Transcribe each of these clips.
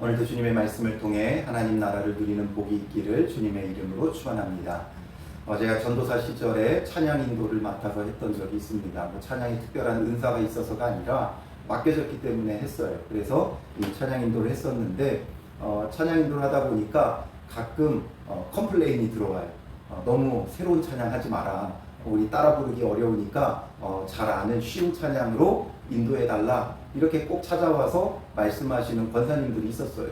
오늘도 주님의 말씀을 통해 하나님 나라를 누리는 복이 있기를 주님의 이름으로 축원합니다. 제가 전도사 시절에 찬양 인도를 맡아서 했던 적이 있습니다. 찬양이 특별한 은사가 있어서가 아니라 맡겨졌기 때문에 했어요. 그래서 이 찬양 인도를 했었는데 찬양 인도를 하다 보니까 가끔 컴플레인이 들어와요. 너무 새로운 찬양 하지 마라. 우리 따라 부르기 어려우니까 잘 아는 쉬운 찬양으로 인도해달라. 이렇게 꼭 찾아와서 말씀하시는 권사님들이 있었어요.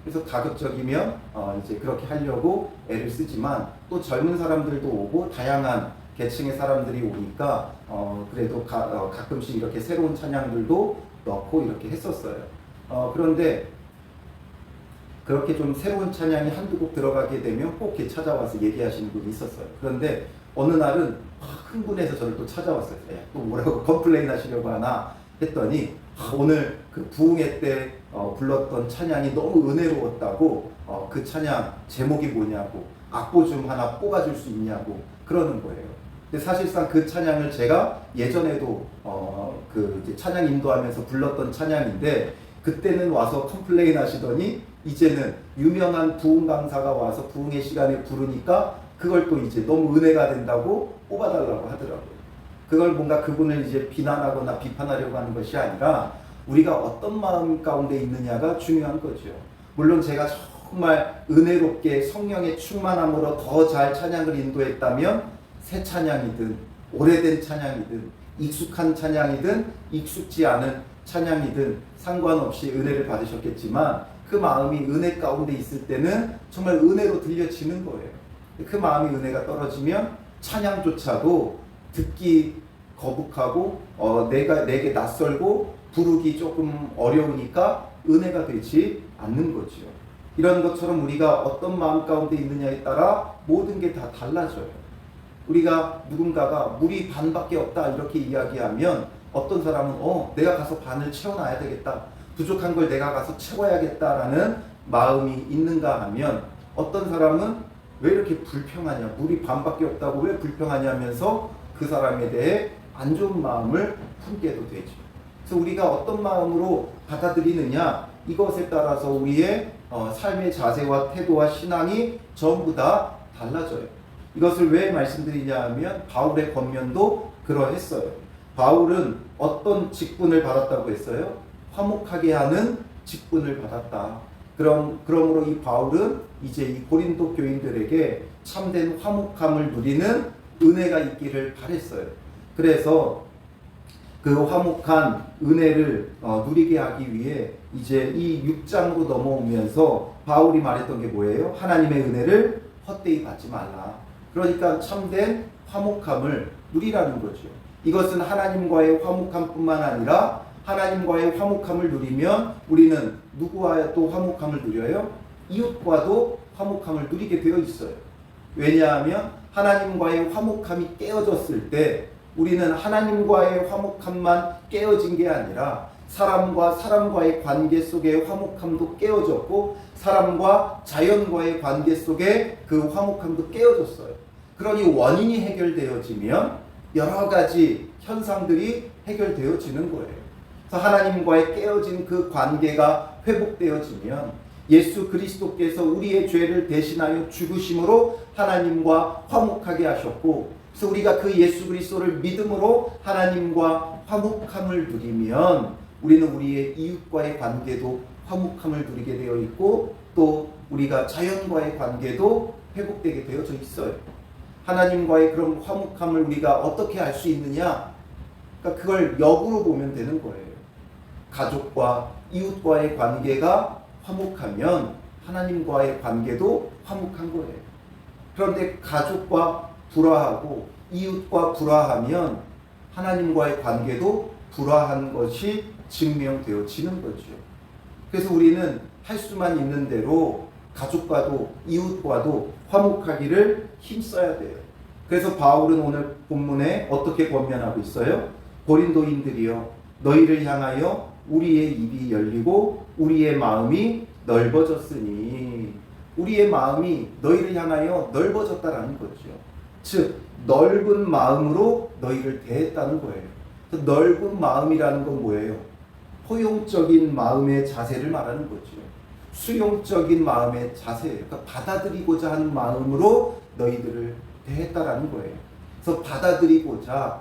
그래서 가급적이면 이제 그렇게 하려고 애를 쓰지만 또 젊은 사람들도 오고 다양한 계층의 사람들이 오니까 그래도 가끔씩 이렇게 새로운 찬양들도 넣고 이렇게 했었어요. 그런데 그렇게 좀 새로운 찬양이 한두 곡 들어가게 되면 꼭 이렇게 찾아와서 얘기하시는 분이 있었어요. 그런데 어느 날은 흥분해서 저를 또 찾아왔어요. 또 뭐라고 컴플레인 하시려고 하나 했더니 오늘 그 부흥회 때 불렀던 찬양이 너무 은혜로웠다고 그 찬양 제목이 뭐냐고 악보 좀 하나 뽑아줄 수 있냐고 그러는 거예요. 근데 사실상 그 찬양을 제가 예전에도 그 이제 찬양 인도하면서 불렀던 찬양인데 그때는 와서 컴플레인 하시더니 이제는 유명한 부흥 강사가 와서 부흥의 시간에 부르니까 그걸 또 이제 너무 은혜가 된다고 뽑아달라고 하더라고요. 그걸 뭔가 그분을 이제 비난하거나 비판하려고 하는 것이 아니라 우리가 어떤 마음 가운데 있느냐가 중요한 거죠. 물론 제가 정말 은혜롭게 성령의 충만함으로 더 잘 찬양을 인도했다면 새 찬양이든 오래된 찬양이든 익숙한 찬양이든 익숙지 않은 찬양이든 상관없이 은혜를 받으셨겠지만 그 마음이 은혜 가운데 있을 때는 정말 은혜로 들려지는 거예요. 그 마음이 은혜가 떨어지면 찬양조차도 듣기 거북하고 내게 낯설고 부르기 조금 어려우니까 은혜가 되지 않는 거죠. 이런 것처럼 우리가 어떤 마음 가운데 있느냐에 따라 모든 게 다 달라져요. 우리가 누군가가 물이 반밖에 없다 이렇게 이야기하면 어떤 사람은 내가 가서 반을 채워놔야 되겠다. 부족한 걸 내가 가서 채워야겠다라는 마음이 있는가 하면 어떤 사람은 왜 이렇게 불평하냐, 물이 반밖에 없다고 왜 불평하냐면서 그 사람에 대해 안 좋은 마음을 품게도 되죠. 그래서 우리가 어떤 마음으로 받아들이느냐 이것에 따라서 우리의 삶의 자세와 태도와 신앙이 전부 다 달라져요. 이것을 왜 말씀드리냐 하면 바울의 권면도 그러했어요. 바울은 어떤 직분을 받았다고 했어요? 화목하게 하는 직분을 받았다. 그러므로 이 바울은 이제 이 고린도 교인들에게 참된 화목함을 누리는 은혜가 있기를 바랬어요. 그래서 그 화목한 은혜를 누리게 하기 위해 이제 이 6장으로 넘어오면서 바울이 말했던 게 뭐예요? 하나님의 은혜를 헛되이 받지 말라. 그러니까 참된 화목함을 누리라는 거죠. 이것은 하나님과의 화목함뿐만 아니라 하나님과의 화목함을 누리면 우리는 누구와도 화목함을 누려요? 이웃과도 화목함을 누리게 되어 있어요. 왜냐하면 하나님과의 화목함이 깨어졌을 때 우리는 하나님과의 화목함만 깨어진 게 아니라 사람과 사람과의 관계 속의 화목함도 깨어졌고 사람과 자연과의 관계 속에 그 화목함도 깨어졌어요. 그러니 원인이 해결되어지면 여러 가지 현상들이 해결되어지는 거예요. 그래서 하나님과의 깨어진 그 관계가 회복되어지면 예수 그리스도께서 우리의 죄를 대신하여 죽으심으로 하나님과 화목하게 하셨고 그래서 우리가 그 예수 그리스도를 믿음으로 하나님과 화목함을 누리면 우리는 우리의 이웃과의 관계도 화목함을 누리게 되어 있고 또 우리가 자연과의 관계도 회복되게 되어져 있어요. 하나님과의 그런 화목함을 우리가 어떻게 알 수 있느냐? 그러니까 그걸 역으로 보면 되는 거예요. 가족과 이웃과의 관계가 화목하면 하나님과의 관계도 화목한 거예요. 그런데 가족과 불화하고 이웃과 불화하면 하나님과의 관계도 불화한 것이 증명되어지는 거죠. 그래서 우리는 할 수만 있는 대로 가족과도 이웃과도 화목하기를 힘써야 돼요. 그래서 바울은 오늘 본문에 어떻게 권면하고 있어요? 고린도인들이여 너희를 향하여 우리의 입이 열리고 우리의 마음이 넓어졌으니 우리의 마음이 너희를 향하여 넓어졌다라는 거죠. 즉 넓은 마음으로 너희를 대했다는 거예요. 넓은 마음이라는 건 뭐예요? 포용적인 마음의 자세를 말하는 거죠. 수용적인 마음의 자세예요. 그러니까 받아들이고자 하는 마음으로 너희들을 대했다라는 거예요. 그래서 받아들이고자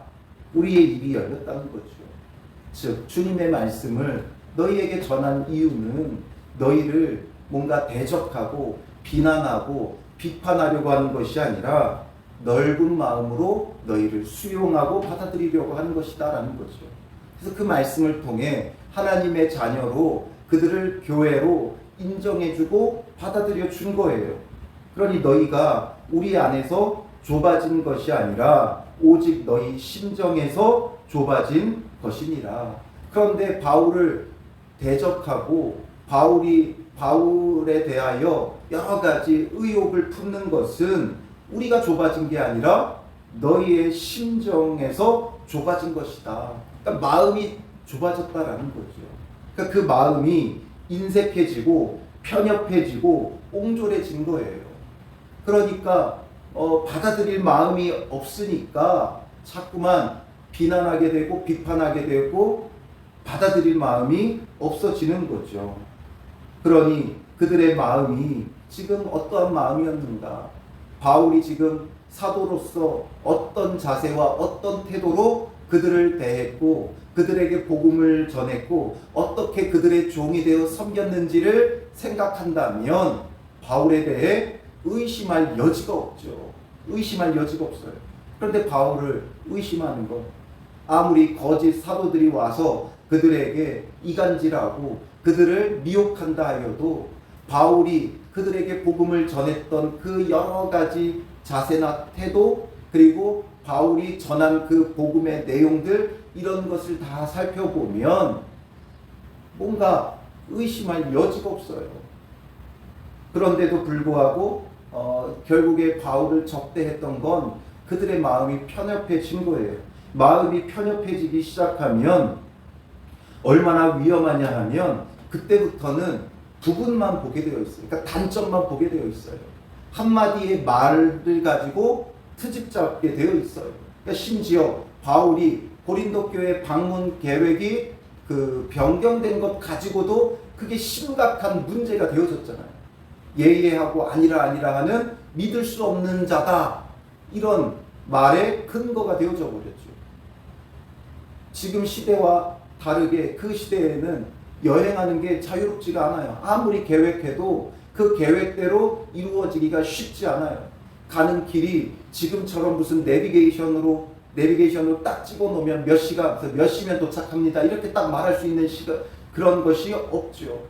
우리의 입이 열렸다는 거죠. 즉 주님의 말씀을 너희에게 전한 이유는 너희를 뭔가 대적하고 비난하고 비판하려고 하는 것이 아니라 넓은 마음으로 너희를 수용하고 받아들이려고 하는 것이다라는 거죠. 그래서 그 말씀을 통해 하나님의 자녀로 그들을 교회로 인정해주고 받아들여 준 거예요. 그러니 너희가 우리 안에서 좁아진 것이 아니라 오직 너희 심정에서 좁아진 것이니라. 그런데 바울을 대적하고 바울에 대하여 여러 가지 의혹을 품는 것은 우리가 좁아진 게 아니라 너희의 심정에서 좁아진 것이다. 그러니까 마음이 좁아졌다라는 거죠. 그러니까 그 마음이 인색해지고 편협해지고 옹졸해진 거예요. 그러니까 받아들일 마음이 없으니까 자꾸만 비난하게 되고 비판하게 되고 받아들일 마음이 없어지는 거죠. 그러니 그들의 마음이 지금 어떠한 마음이었는가? 바울이 지금 사도로서 어떤 자세와 어떤 태도로 그들을 대했고 그들에게 복음을 전했고 어떻게 그들의 종이 되어 섬겼는지를 생각한다면 바울에 대해 의심할 여지가 없죠. 의심할 여지가 없어요. 그런데 바울을 의심하는 것, 아무리 거짓 사도들이 와서 그들에게 이간질하고 그들을 미혹한다 하여도 바울이 그들에게 복음을 전했던 그 여러 가지 자세나 태도, 그리고 바울이 전한 그 복음의 내용들, 이런 것을 다 살펴보면 뭔가 의심할 여지가 없어요. 그런데도 불구하고 결국에 바울을 적대했던 건 그들의 마음이 편협해진 거예요. 마음이 편협해지기 시작하면 얼마나 위험하냐 하면 그때부터는 부분만 보게 되어 있어요. 그러니까 단점만 보게 되어 있어요. 한마디의 말을 가지고 트집 잡게 되어 있어요. 그러니까 심지어 바울이 고린도 교회 방문 계획이 변경된 것 가지고도 그게 심각한 문제가 되어졌잖아요. 예예하고 아니라 하는 믿을 수 없는 자다, 이런 말의 근거가 되어져 버렸죠. 지금 시대와 다르게 그 시대에는 여행하는 게 자유롭지가 않아요. 아무리 계획해도 그 계획대로 이루어지기가 쉽지 않아요. 가는 길이 지금처럼 무슨 내비게이션으로 딱 찍어 놓으면 몇 시면 도착합니다, 이렇게 딱 말할 수 있는 그런 것이 없죠.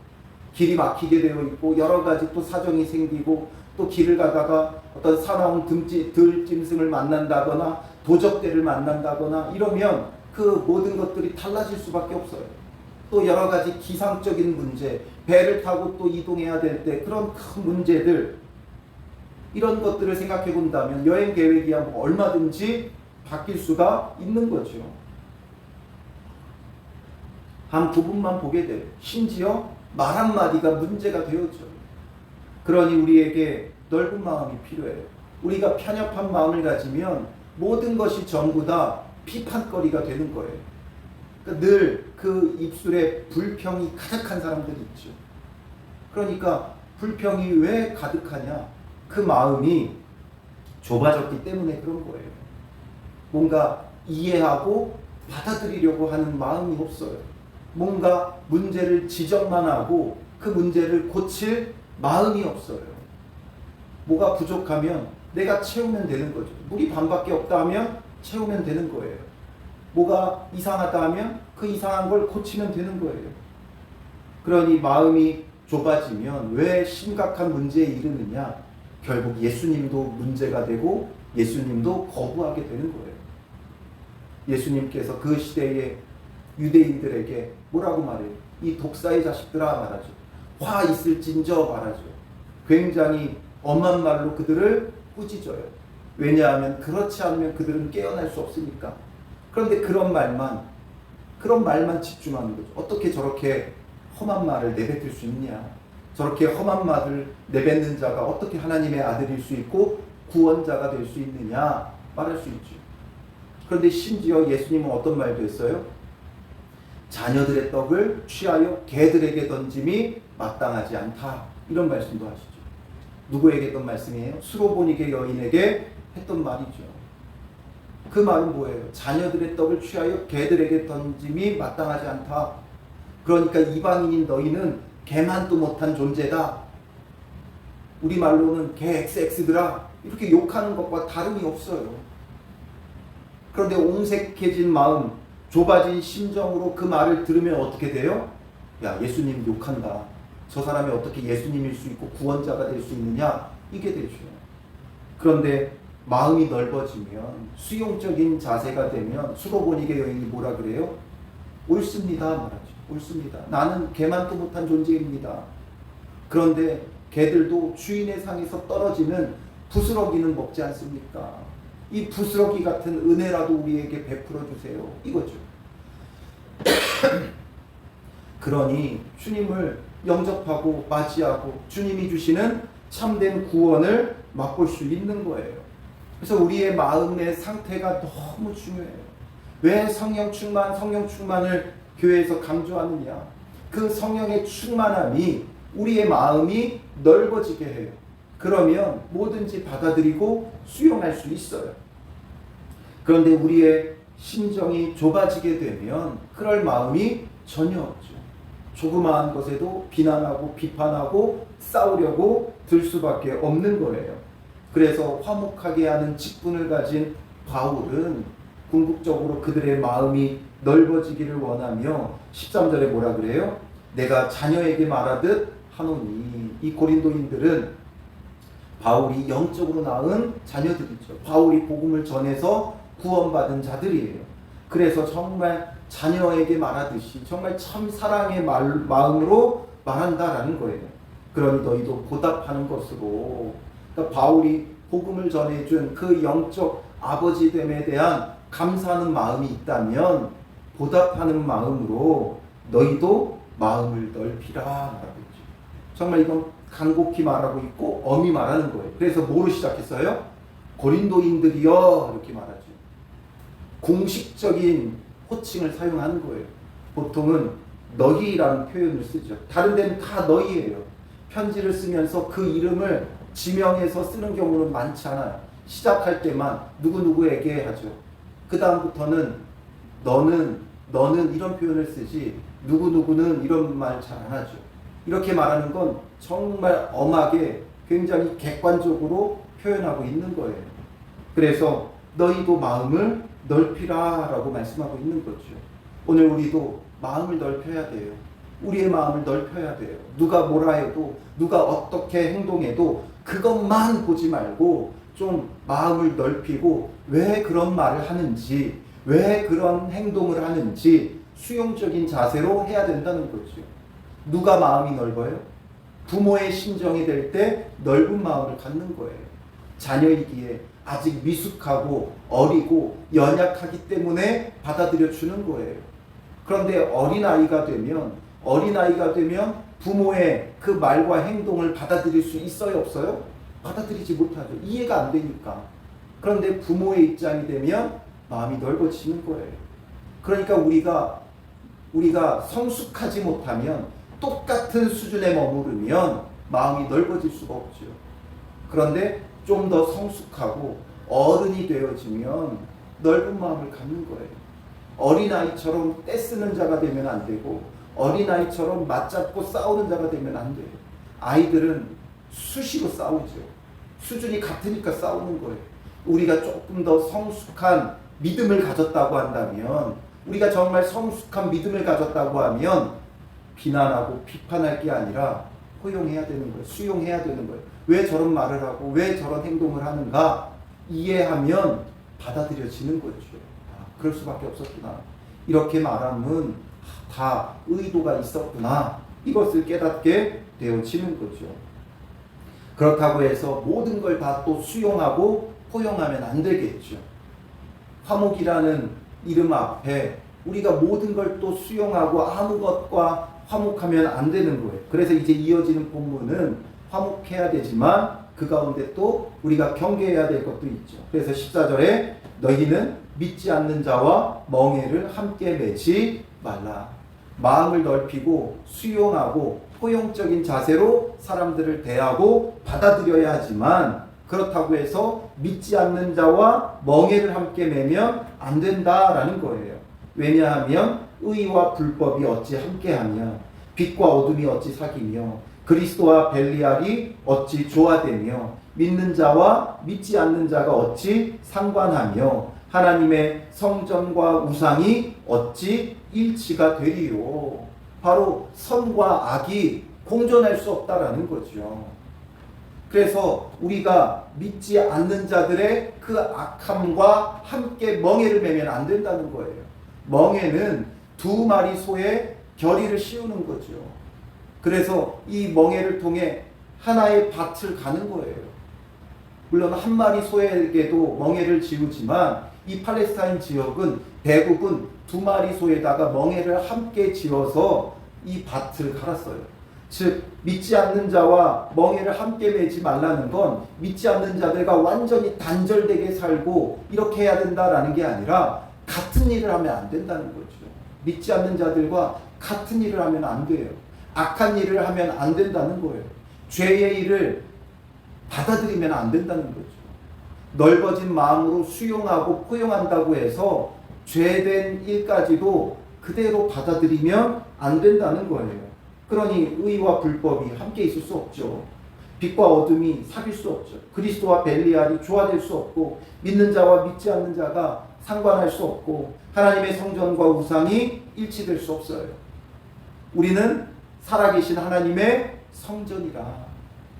길이 막히게 되어 있고 여러 가지 또 사정이 생기고 또 길을 가다가 어떤 사나운 들짐승을 만난다거나 도적대를 만난다거나 이러면 그 모든 것들이 달라질 수밖에 없어요. 또 여러 가지 기상적인 문제, 배를 타고 또 이동해야 될 때 그런 큰 문제들, 이런 것들을 생각해 본다면 여행 계획이야 뭐 얼마든지 바뀔 수가 있는 거죠. 한 부분만 보게 돼요. 심지어 말 한마디가 문제가 되어져. 그러니 우리에게 넓은 마음이 필요해요. 우리가 편협한 마음을 가지면 모든 것이 전부 다 비판거리가 되는 거예요. 그러니까 늘 그 입술에 불평이 가득한 사람들이 있죠. 그러니까 불평이 왜 가득하냐? 그 마음이 좁아졌기 때문에 그런 거예요. 뭔가 이해하고 받아들이려고 하는 마음이 없어요. 뭔가 문제를 지적만 하고 그 문제를 고칠 마음이 없어요. 뭐가 부족하면 내가 채우면 되는 거죠. 물이 반밖에 없다 하면 채우면 되는 거예요. 뭐가 이상하다 하면 그 이상한 걸 고치면 되는 거예요. 그러니 마음이 좁아지면 왜 심각한 문제에 이르느냐? 결국 예수님도 문제가 되고 예수님도 거부하게 되는 거예요. 예수님께서 그 시대의 유대인들에게 뭐라고 말해요? 이 독사의 자식들아 말하죠. 화 있을진저 말하죠. 굉장히 엄한 말로 그들을 꾸짖어요. 왜냐하면 그렇지 않으면 그들은 깨어날 수 없으니까. 그런데 그런 말만 집중하는 거죠. 어떻게 저렇게 험한 말을 내뱉을 수 있냐? 저렇게 험한 말을 내뱉는 자가 어떻게 하나님의 아들일 수 있고 구원자가 될 수 있느냐 말할 수 있죠. 그런데 심지어 예수님은 어떤 말도 했어요? 자녀들의 떡을 취하여 개들에게 던짐이 마땅하지 않다. 이런 말씀도 하시죠. 누구에게 했던 말씀이에요? 수로보니게 여인에게 했던 말이죠. 그 말은 뭐예요? 자녀들의 떡을 취하여 개들에게 던짐이 마땅하지 않다. 그러니까 이방인인 너희는 개만도 못한 존재다. 우리말로는 개 XX들아. 이렇게 욕하는 것과 다름이 없어요. 그런데 옹색해진 마음, 좁아진 심정으로 그 말을 들으면 어떻게 돼요? 야, 예수님 욕한다. 저 사람이 어떻게 예수님일 수 있고 구원자가 될 수 있느냐? 이게 되죠. 그런데 마음이 넓어지면, 수용적인 자세가 되면 수로보니게 여인이 뭐라 그래요? 옳습니다 말하죠. 옳습니다. 나는 개만도 못한 존재입니다. 그런데 개들도 주인의 상에서 떨어지는 부스러기는 먹지 않습니까? 이 부스러기 같은 은혜라도 우리에게 베풀어 주세요. 이거죠. 그러니 주님을 영접하고 맞이하고 주님이 주시는 참된 구원을 맛볼 수 있는 거예요. 그래서 우리의 마음의 상태가 너무 중요해요. 왜 성령 충만을 교회에서 강조하느냐? 그 성령의 충만함이 우리의 마음이 넓어지게 해요. 그러면 뭐든지 받아들이고 수용할 수 있어요. 그런데 우리의 심정이 좁아지게 되면 그럴 마음이 전혀 없죠. 조그마한 것에도 비난하고 비판하고 싸우려고 들 수밖에 없는 거예요. 그래서 화목하게 하는 직분을 가진 바울은 궁극적으로 그들의 마음이 넓어지기를 원하며 13절에 뭐라 그래요? 내가 자녀에게 말하듯 하노니. 이 고린도인들은 바울이 영적으로 낳은 자녀들이죠. 바울이 복음을 전해서 구원받은 자들이에요. 그래서 정말 자녀에게 말하듯이 정말 참 사랑의 마음으로 말한다라는 거예요. 그러니 너희도 보답하는 것으로, 그러니까 바울이 복음을 전해준 그 영적 아버지됨에 대한 감사하는 마음이 있다면 보답하는 마음으로 너희도 마음을 넓히라 말하고 있죠. 정말 이건 간곡히 말하고 있고 엄히 말하는 거예요. 그래서 뭐로 시작했어요? 고린도인들이여 이렇게 말하죠. 공식적인 호칭을 사용하는 거예요. 보통은 너희라는 표현을 쓰죠. 다른 데는 다 너희예요. 편지를 쓰면서 그 이름을 지명해서 쓰는 경우는 많지 않아요. 시작할 때만 누구누구에게 하죠. 그 다음부터는 너는 이런 표현을 쓰지 누구누구는 이런 말 잘 안 하죠. 이렇게 말하는 건 정말 엄하게 굉장히 객관적으로 표현하고 있는 거예요. 그래서 너희도 마음을 넓히라 라고 말씀하고 있는 거죠. 오늘 우리도 마음을 넓혀야 돼요. 우리의 마음을 넓혀야 돼요. 누가 뭐라 해도 누가 어떻게 행동해도 그것만 보지 말고 좀 마음을 넓히고 왜 그런 말을 하는지, 왜 그런 행동을 하는지 수용적인 자세로 해야 된다는 거죠. 누가 마음이 넓어요? 부모의 심정이 될 때 넓은 마음을 갖는 거예요. 자녀이기에 아직 미숙하고 어리고 연약하기 때문에 받아들여 주는 거예요. 그런데 어린아이가 되면 부모의 그 말과 행동을 받아들일 수 있어요, 없어요? 받아들이지 못하죠. 이해가 안 되니까. 그런데 부모의 입장이 되면 마음이 넓어지는 거예요. 그러니까 우리가 성숙하지 못하면 똑같은 수준에 머무르면 마음이 넓어질 수가 없죠. 그런데 좀 더 성숙하고 어른이 되어지면 넓은 마음을 갖는 거예요. 어린아이처럼 떼쓰는 자가 되면 안 되고 어린아이처럼 맞잡고 싸우는 자가 되면 안 돼요. 아이들은 수시로 싸우죠. 수준이 같으니까 싸우는 거예요. 우리가 조금 더 성숙한 믿음을 가졌다고 한다면, 우리가 정말 성숙한 믿음을 가졌다고 하면 비난하고 비판할 게 아니라 포용해야 되는 거예요. 수용해야 되는 거예요. 왜 저런 말을 하고 왜 저런 행동을 하는가 이해하면 받아들여지는 거죠. 그럴 수밖에 없었구나. 이렇게 말하면 다 의도가 있었구나. 이것을 깨닫게 되어지는 거죠. 그렇다고 해서 모든 걸 다 또 수용하고 포용하면 안 되겠죠. 화목이라는 이름 앞에 우리가 모든 걸 또 수용하고 아무 것과 화목하면 안 되는 거예요. 그래서 이제 이어지는 본문은 화목해야 되지만 그 가운데 또 우리가 경계해야 될 것도 있죠. 그래서 14절에 너희는 믿지 않는 자와 멍에를 함께 매지 말라. 마음을 넓히고 수용하고 포용적인 자세로 사람들을 대하고 받아들여야 하지만 그렇다고 해서 믿지 않는 자와 멍에를 함께 매면 안 된다라는 거예요. 왜냐하면 의와 불법이 어찌 함께하며 빛과 어둠이 어찌 사귀며 그리스도와 벨리알이 어찌 조화되며 믿는 자와 믿지 않는 자가 어찌 상관하며 하나님의 성전과 우상이 어찌 일치가 되리요. 바로 선과 악이 공존할 수 없다라는 거죠. 그래서 우리가 믿지 않는 자들의 그 악함과 함께 멍에를 매면 안 된다는 거예요. 멍에는 두 마리 소의 결의를 씌우는 거죠. 그래서 이 멍에를 통해 하나의 밭을 가는 거예요. 물론 한 마리 소에게도 멍에를 지우지만 이 팔레스타인 지역은 대부분 두 마리 소에다가 멍에를 함께 지어서 이 밭을 갈았어요. 즉 믿지 않는 자와 멍에를 함께 매지 말라는 건 믿지 않는 자들과 완전히 단절되게 살고 이렇게 해야 된다라는 게 아니라 같은 일을 하면 안 된다는 거죠. 믿지 않는 자들과 같은 일을 하면 안 돼요. 악한 일을 하면 안 된다는 거예요. 죄의 일을 받아들이면 안 된다는 거죠. 넓어진 마음으로 수용하고 포용한다고 해서 죄된 일까지도 그대로 받아들이면 안 된다는 거예요. 그러니 의와 불법이 함께 있을 수 없죠. 빛과 어둠이 사귈 수 없죠. 그리스도와 벨리알이 조화될 수 없고 믿는 자와 믿지 않는 자가 상관할 수 없고 하나님의 성전과 우상이 일치될 수 없어요. 우리는 살아계신 하나님의 성전이라.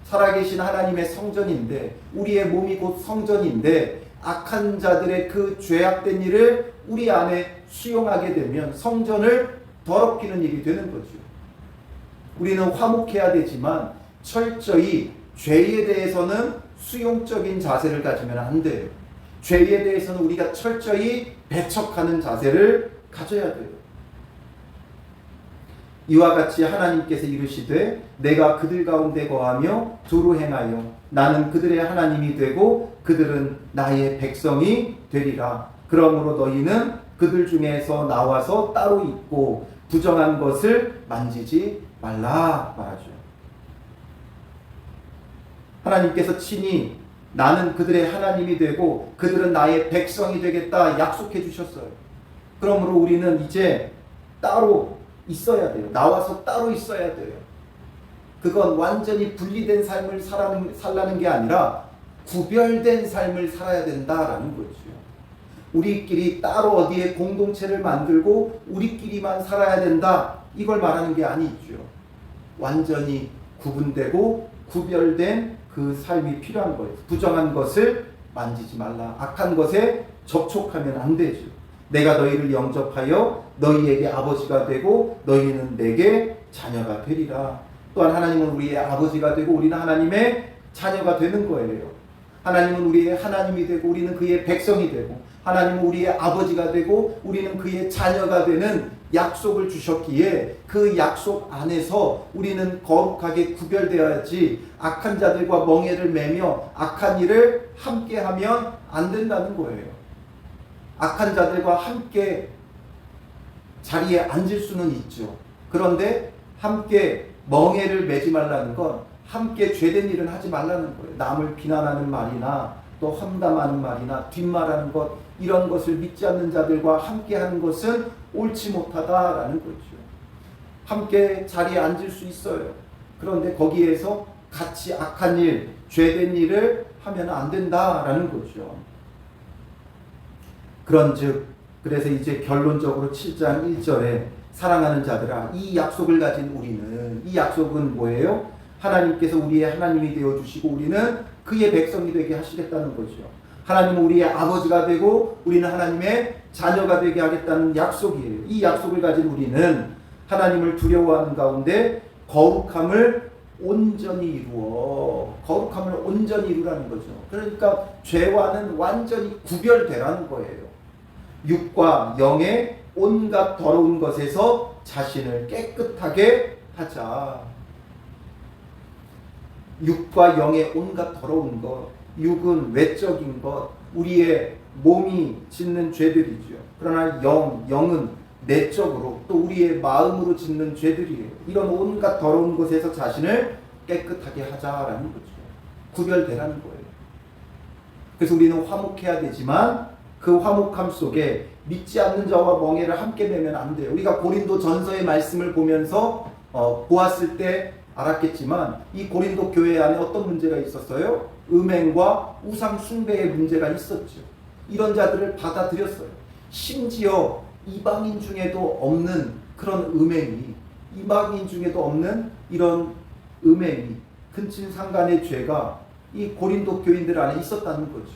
살아계신 하나님의 성전인데 우리의 몸이 곧 성전인데 악한 자들의 그 죄악된 일을 우리 안에 수용하게 되면 성전을 더럽히는 일이 되는 거죠. 우리는 화목해야 되지만 철저히 죄에 대해서는 수용적인 자세를 가지면 안 돼요. 죄에 대해서는 우리가 철저히 배척하는 자세를 가져야 돼요. 이와 같이 하나님께서 이르시되 내가 그들 가운데 거하며 두루 행하여 나는 그들의 하나님이 되고 그들은 나의 백성이 되리라. 그러므로 너희는 그들 중에서 나와서 따로 있고 부정한 것을 만지지 말라 말하죠. 하나님께서 친히 나는 그들의 하나님이 되고 그들은 나의 백성이 되겠다 약속해 주셨어요. 그러므로 우리는 이제 따로 있어야 돼요. 나와서 따로 있어야 돼요. 그건 완전히 분리된 삶을 살라는 게 아니라 구별된 삶을 살아야 된다라는 거죠. 우리끼리 따로 어디에 공동체를 만들고 우리끼리만 살아야 된다 이걸 말하는 게 아니죠. 완전히 구분되고 구별된 그 삶이 필요한 거예요. 부정한 것을 만지지 말라. 악한 것에 접촉하면 안 되죠. 내가 너희를 영접하여 너희에게 아버지가 되고 너희는 내게 자녀가 되리라. 또한 하나님은 우리의 아버지가 되고 우리는 하나님의 자녀가 되는 거예요. 하나님은 우리의 하나님이 되고 우리는 그의 백성이 되고 하나님은 우리의 아버지가 되고 우리는 그의 자녀가 되는 약속을 주셨기에 그 약속 안에서 우리는 거룩하게 구별되어야지 악한 자들과 멍에를 매며 악한 일을 함께 하면 안 된다는 거예요. 악한 자들과 함께 자리에 앉을 수는 있죠. 그런데 함께 멍에를 매지 말라는 건 함께 죄된 일은 하지 말라는 거예요. 남을 비난하는 말이나 또 험담하는 말이나 뒷말하는 것 이런 것을 믿지 않는 자들과 함께 하는 것은 옳지 못하다라는 거죠. 함께 자리에 앉을 수 있어요. 그런데 거기에서 같이 악한 일, 죄된 일을 하면 안 된다라는 거죠. 그런즉 그래서 이제 결론적으로 7장 1절에 사랑하는 자들아 이 약속을 가진 우리는 이 약속은 뭐예요? 하나님께서 우리의 하나님이 되어주시고 우리는 그의 백성이 되게 하시겠다는 거죠. 하나님은 우리의 아버지가 되고 우리는 하나님의 자녀가 되게 하겠다는 약속이에요. 이 약속을 가진 우리는 하나님을 두려워하는 가운데 거룩함을 온전히 이루라는 거죠. 그러니까 죄와는 완전히 구별되라는 거예요. 육과 영의 온갖 더러운 것에서 자신을 깨끗하게 하자. 육과 영의 온갖 더러운 것, 육은 외적인 것, 우리의 몸이 짓는 죄들이죠. 그러나 영은 내적으로 또 우리의 마음으로 짓는 죄들이에요. 이런 온갖 더러운 것에서 자신을 깨끗하게 하자라는 거죠. 구별되라는 거예요. 그래서 우리는 화목해야 되지만 그 화목함 속에 믿지 않는 자와 멍에를 함께 매면 안 돼요. 우리가 고린도 전서의 말씀을 보면서 보았을 때 알았겠지만 이 고린도 교회 안에 어떤 문제가 있었어요? 음행과 우상 숭배의 문제가 있었죠. 이런 자들을 받아들였어요. 심지어 이방인 중에도 없는 그런 음행이, 이방인 중에도 없는 이런 음행이, 근친상간의 죄가 이 고린도 교인들 안에 있었다는 거죠.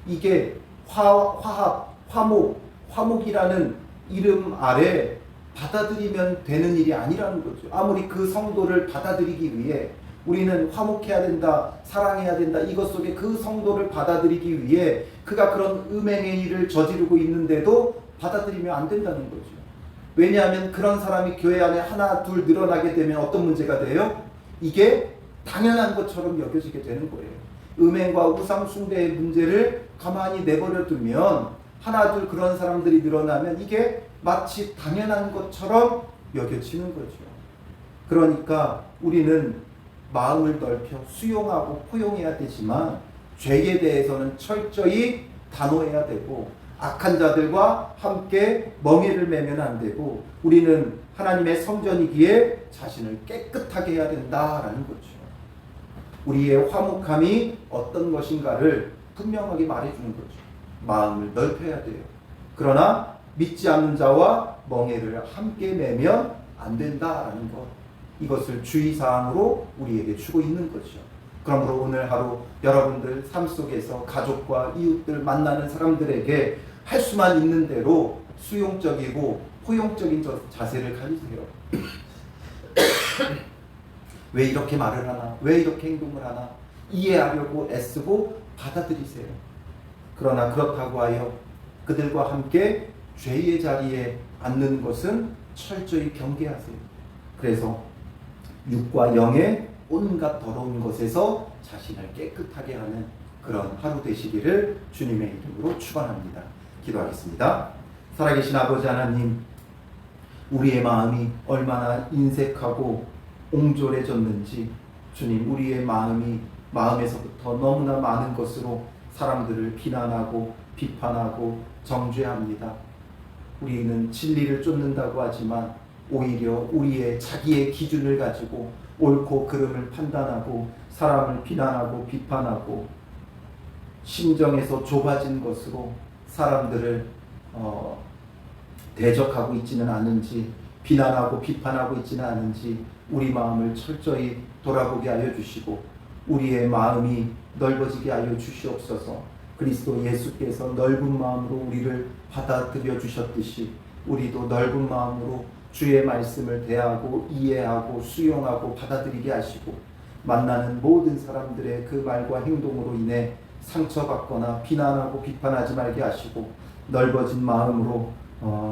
이게 화합, 화목이라는 이름 아래 받아들이면 되는 일이 아니라는 거죠. 아무리 그 성도를 받아들이기 위해 우리는 화목해야 된다, 사랑해야 된다, 이것 속에 그 성도를 받아들이기 위해 그가 그런 음행의 일을 저지르고 있는데도 받아들이면 안 된다는 거죠. 왜냐하면 그런 사람이 교회 안에 하나 둘 늘어나게 되면 어떤 문제가 돼요? 이게 당연한 것처럼 여겨지게 되는 거예요. 음행과 우상 숭배의 문제를 가만히 내버려 두면 하나 둘 그런 사람들이 늘어나면 이게 마치 당연한 것처럼 여겨지는 거죠. 그러니까 우리는 마음을 넓혀 수용하고 포용해야 되지만 죄에 대해서는 철저히 단호해야 되고 악한 자들과 함께 멍에를 매면 안 되고 우리는 하나님의 성전이기에 자신을 깨끗하게 해야 된다라는 거죠. 우리의 화목함이 어떤 것인가를 분명하게 말해주는 거죠. 마음을 넓혀야 돼요. 그러나 믿지 않는 자와 멍에를 함께 매면 안 된다라는 것, 이것을 주의사항으로 우리에게 주고 있는 거죠. 그러므로 오늘 하루 여러분들 삶 속에서 가족과 이웃들 만나는 사람들에게 할 수만 있는 대로 수용적이고 포용적인 자세를 가지세요. 왜 이렇게 말을 하나? 왜 이렇게 행동을 하나? 이해하려고 애쓰고 받아들이세요. 그러나 그렇다고 하여 그들과 함께 죄의 자리에 앉는 것은 철저히 경계하세요. 그래서 육과 영의 온갖 더러운 것에서 자신을 깨끗하게 하는 그런 하루 되시기를 주님의 이름으로 축원합니다. 기도하겠습니다. 살아계신 아버지 하나님, 우리의 마음이 얼마나 인색하고 옹졸해졌는지 주님, 우리의 마음에서부터 너무나 많은 것으로 사람들을 비난하고 비판하고 정죄합니다. 우리는 진리를 쫓는다고 하지만 오히려 우리의 자기의 기준을 가지고 옳고 그름을 판단하고 사람을 비난하고 비판하고 심정에서 좁아진 것으로 사람들을 대적하고 있지는 않은지, 비난하고 비판하고 있지는 않은지 우리 마음을 철저히 돌아보게 하여 주시고 우리의 마음이 넓어지게 하여 주시옵소서. 그리스도 예수께서 넓은 마음으로 우리를 받아들여 주셨듯이 우리도 넓은 마음으로 주의 말씀을 대하고 이해하고 수용하고 받아들이게 하시고 만나는 모든 사람들의 그 말과 행동으로 인해 상처받거나 비난하고 비판하지 말게 하시고 넓어진 마음으로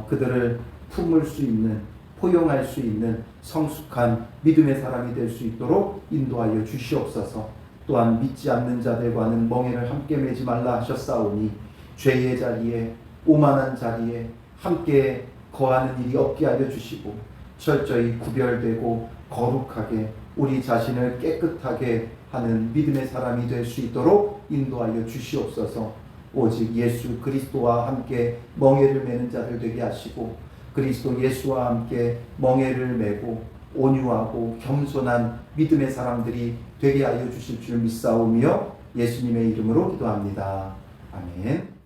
그들을 품을 수 있는, 포용할 수 있는 성숙한 믿음의 사람이 될 수 있도록 인도하여 주시옵소서. 또한 믿지 않는 자들과는 멍에를 함께 매지 말라 하셨사오니 죄의 자리에, 오만한 자리에 함께 거하는 일이 없게 하여 주시고 철저히 구별되고 거룩하게 우리 자신을 깨끗하게 하는 믿음의 사람이 될 수 있도록 인도하여 주시옵소서. 오직 예수 그리스도와 함께 멍에를 매는 자들 되게 하시고 그리스도 예수와 함께 멍에를 매고 온유하고 겸손한 믿음의 사람들이 되게 하여 주실 줄 믿사오며 예수님의 이름으로 기도합니다. 아멘.